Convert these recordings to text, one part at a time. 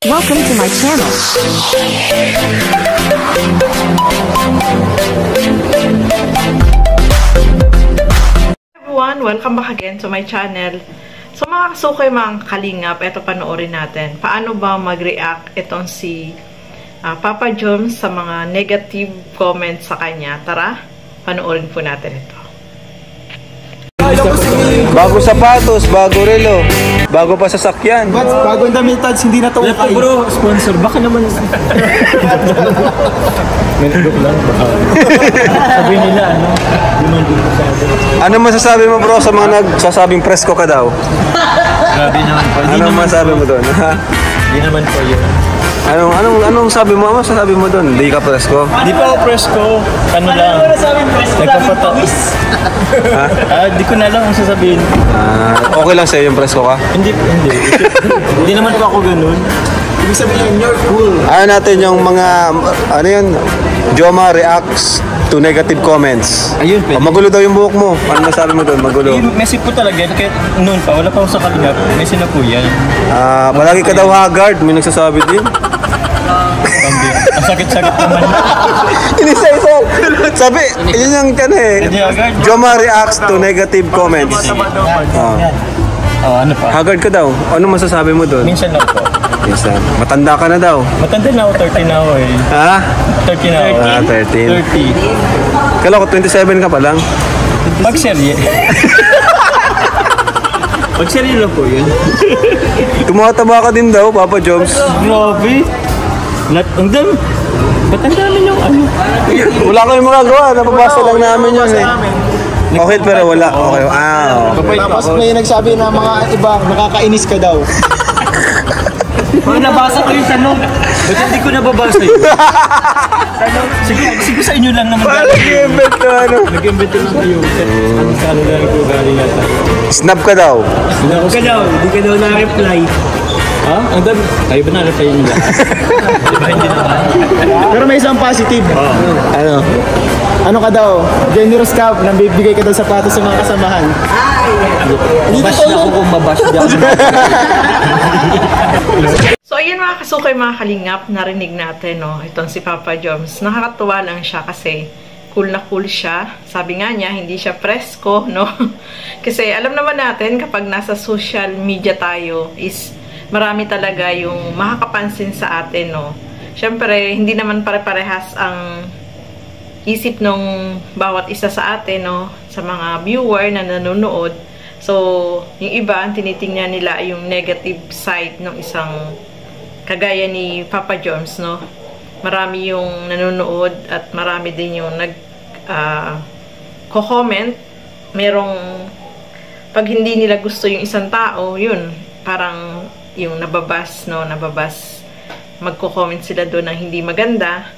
Welcome to my channel. Everyone, welcome back again to my channel. So mga kasukay, mga kalingap, eto panoorin natin. Paano ba mag-react itong si Papa Joms sa mga negative comments sa kanya? Tara, panoorin po natin ito. Bago sapatos, bago relo, bago pa sasakyan. Bago ang damit, hindi na ito okay. Bro, sponsor, baka naman. Joke lang. Sabi nila, ano masasabi mo bro sa mga nagsasabing presko ka daw? Grabe naman po. Ano masasabi mo doon? Hindi naman po yun. Anong sabi mo? Ano sabi mo doon? Hindi ka presko? Hindi pa ako presko. Ano lang? Nagpapatawis. Hindi ko na lang kung sasabihin. Okay lang sa'yo yung presko ka? Hindi. Hindi naman po ako ganun. Ibig sabihin, you're cool. Ayaw natin yung mga, ano yun? Joma reacts to negative comments. Ayun, pwede. Magulo daw yung buhok mo. Ano masabi mo doon? Magulo. Messi po talaga. Kahit noon pa, wala pa ako sa kalingap. Messi na po yan. Palagi ka daw haggard. May nagsasabi din. Ang sakit-sakit naman. Inisa-isa. Sabi, yun yung Joma reacts to negative comments. Ano pa? Haggard ka daw. Ano masasabi mo doon? Minsan lang po. Minsan. Matanda ka na daw. Matanda na ako, 30 na ako eh. Ha? 30 na ako. 30. Kala ko 27 ka pa lang. Pag-serye. Pag-serye lang po yun. Tumataba ka din daw, Papa Joms. Grabe. Ang dami. Ba't ang dami yung ano? Wala kayong magagawa. Napabasa lang namin yun eh. Okay, pero wala. Okay. Tapos may nagsabi na mga iba, nakakainis ka daw. Kung nabasa ko yung tanong, ba't hindi ko nababasa yun? Sige sa inyo lang naman. Nag-invent ka ano? Nag-invent lang kayo. Ano sa ano lang ko galing nata. Snap ka daw. Snap ka daw. Hindi ka daw na-reply. Ha? Ang dami. Kayo ba na-reply nyo lahat? Diba hindi naman? Pero may isang positive. Ano? Ano ka daw? Generous ka, nabibigay ka daw sapatos sa mga kasamahan. Bash na ako kung mabash dyan. So ayun mga kasukay, mga kalingap, narinig natin, no? Itong si Papa Joms. Nakakatuwa lang siya kasi cool na cool siya. Sabi nga niya, hindi siya presko, no? Kasi alam naman natin, kapag nasa social media tayo, is marami talaga yung makakapansin sa atin, no? Siyempre, hindi naman pare-parehas ang isip nung bawat isa sa atin, no? Sa mga viewer na nanonood. So, yung iba, ang tinitingnan nila ay yung negative side ng isang kagaya ni Papa Joms, no? Marami yung nanonood at marami din yung ko-comment. Merong pag hindi nila gusto yung isang tao, yun, parang yung nababas, no? Nababas. Magko-comment sila doon ng hindi maganda.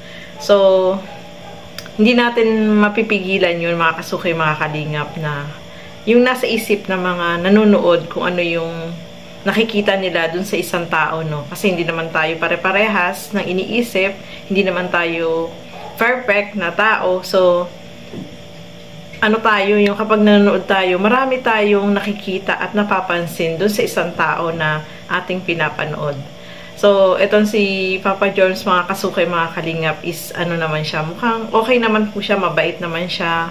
So, hindi natin mapipigilan yun, mga kasukay, mga kalingap, na yung nasa isip ng mga nanonood kung ano yung nakikita nila dun sa isang tao, no? Kasi hindi naman tayo pare-parehas ng iniisip, hindi naman tayo perfect na tao. So, ano tayo, yung kapag nanonood tayo, marami tayong nakikita at napapansin dun sa isang tao na ating pinapanood. So, etong si Papa Joms, mga kasukay, mga kalingap, is ano naman siya, mukhang okay naman po siya, mabait naman siya.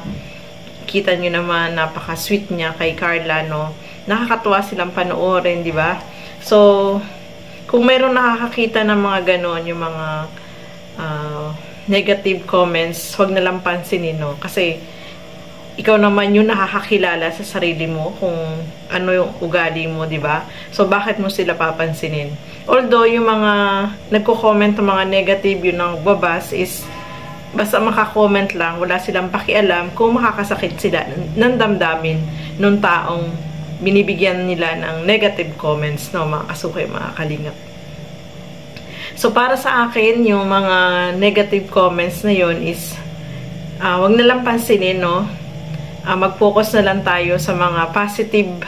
Kita nyo naman, napaka-sweet niya kay Carla, no? Nakakatuwa silang panoorin, di ba? So, kung mayroon nakakakita ng mga ganon, yung mga negative comments, huwag nalang pansinin, no? Kasi, ikaw naman yung nakakakilala sa sarili mo kung ano yung ugali mo, di ba? So, bakit mo sila papansinin? Although, yung mga nagko-comment ng mga negative, yun ang babas is basta makakomment lang, wala silang pakialam kung makakasakit sila ng damdamin nung taong binibigyan nila ng negative comments, no, mga kasukay, mga kalingap. So, para sa akin, yung mga negative comments na yun is wag na lang pansinin, no? Mag-focus na lang tayo sa mga positive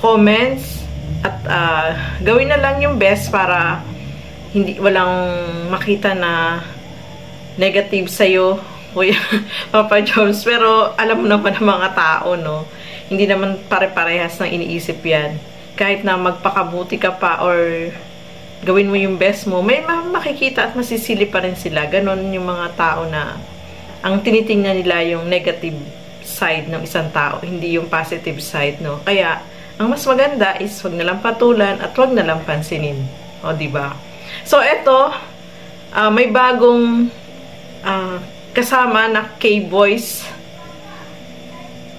comments at gawin na lang yung best para walang makita na negative sa'yo, Kuya Papa Joms. Pero alam mo naman ng mga tao, no? Hindi naman pare-parehas ng iniisip yan. Kahit na magpakabuti ka pa or gawin mo yung best mo, may makikita at masisili pa rin sila. Ganon yung mga tao na ang tinitingnan nila yung negative side ng isang tao, hindi yung positive side, no? Kaya, ang mas maganda is wag nalang patulan at wag nalang pansinin. O, diba? So, eto, may bagong kasama na K-Boys.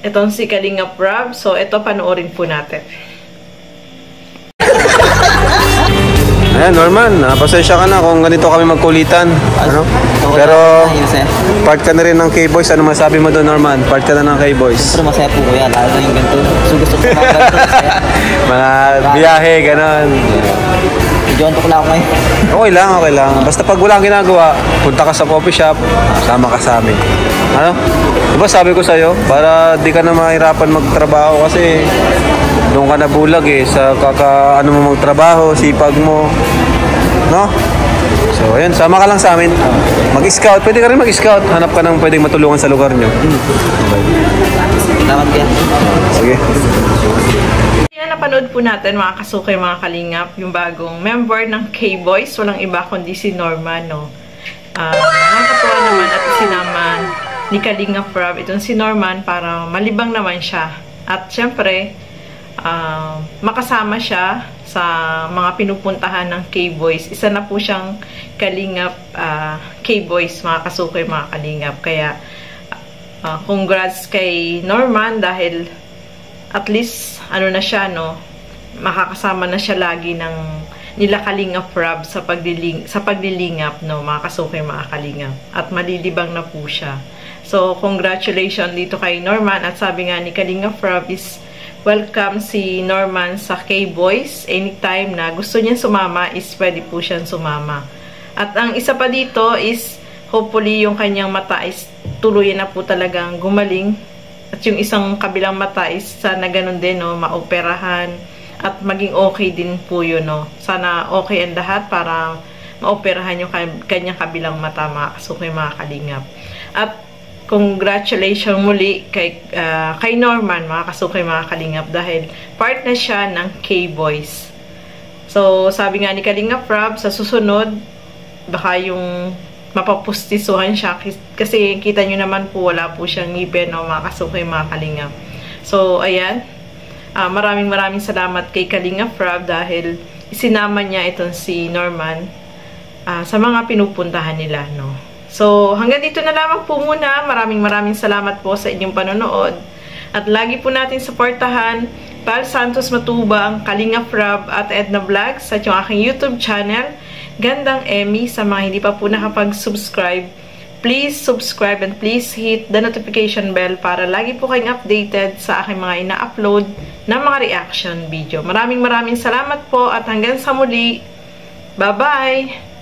Itong si Kalingap Rab. So, ito, panoorin po natin. Ayan, Norman, pasensya ka na kung ganito kami magkulitan. Ano? Pero, part ka na rin ng K-Boys. Ano masabi mo doon, Norman? Part ka na ng K-Boys. Siyempre masaya po kuya, lalo na yung ganito. Gusto ko mga ganito, masaya. Mga biyahe, ganon. Medyo antok na ako ngayon. Okay lang, okay lang. Basta pag wala kang ginagawa, punta ka sa coffee shop, sama ka sa amin. Ano? Diba sabi ko sa'yo, para di ka na mahirapan magtrabaho kasi doon ka nabulag eh, sa ano mo magtrabaho, sipag mo. No? So, ayan, sama ka lang sa amin. Mag-scout, pwede ka rin mag-scout. Hanap ka ng pwedeng matulungan sa lugar nyo. Okay. Salamat kuya. Sige. Yan, napanood po natin mga kasukay, mga kalingap, yung bagong member ng K-Boys. Walang iba kundi si Norman, no? Nakakatuwa naman at sinama ni Kalingap Rab itong si Norman para malibang naman siya. At syempre, makasama siya sa mga pinupuntahan ng K-Boys. Isa na po siyang Kalingap K-Boys, mga kasukay, mga kalingap. Kaya, congrats kay Norman dahil at least, ano na siya, no? Makakasama na siya lagi ng nila Kalingap Rab sa paglilingap, no? Mga kasukay, mga kalingap. At malilibang na po siya. So, congratulations dito kay Norman. At sabi nga ni Kalingap Rab is welcome si Norman sa K-Boys. Anytime na gusto niya sumama is pwede po siyang sumama. At ang isa pa dito is hopefully yung kanyang mata is tuluyan na po talagang gumaling. At yung isang kabilang mata is sana ganun din, no, maoperahan at maging okay din po yun, no. Sana okay ang lahat para maoperahan yung kanyang kabilang mata, mga kasukay, mga kalingap. At congratulations muli kay Norman, mga kasukay, mga kalingap, dahil part na siya ng K-Boys. So, sabi nga ni Kalingap Rab, sa susunod, baka yung mapapustisuhan siya kasi kita nyo naman po wala po siyang ngipin, no, mga kasukay, mga kalingap. So, ayan. Maraming salamat kay Kalingap Rab dahil isinama niya itong si Norman sa mga pinupuntahan nila, no. So, hanggang dito na lamang po muna. Maraming salamat po sa inyong panonood. At lagi po natin suportahan Val Santos Matubang, Kalingap Rab at Edna Vlogs at yung aking YouTube channel, Gandang Emmy. Sa mga hindi pa po nakapag-subscribe, please subscribe and please hit the notification bell para lagi po kayong updated sa aking mga ina-upload na mga reaction video. Maraming salamat po at hanggang sa muli. Bye-bye!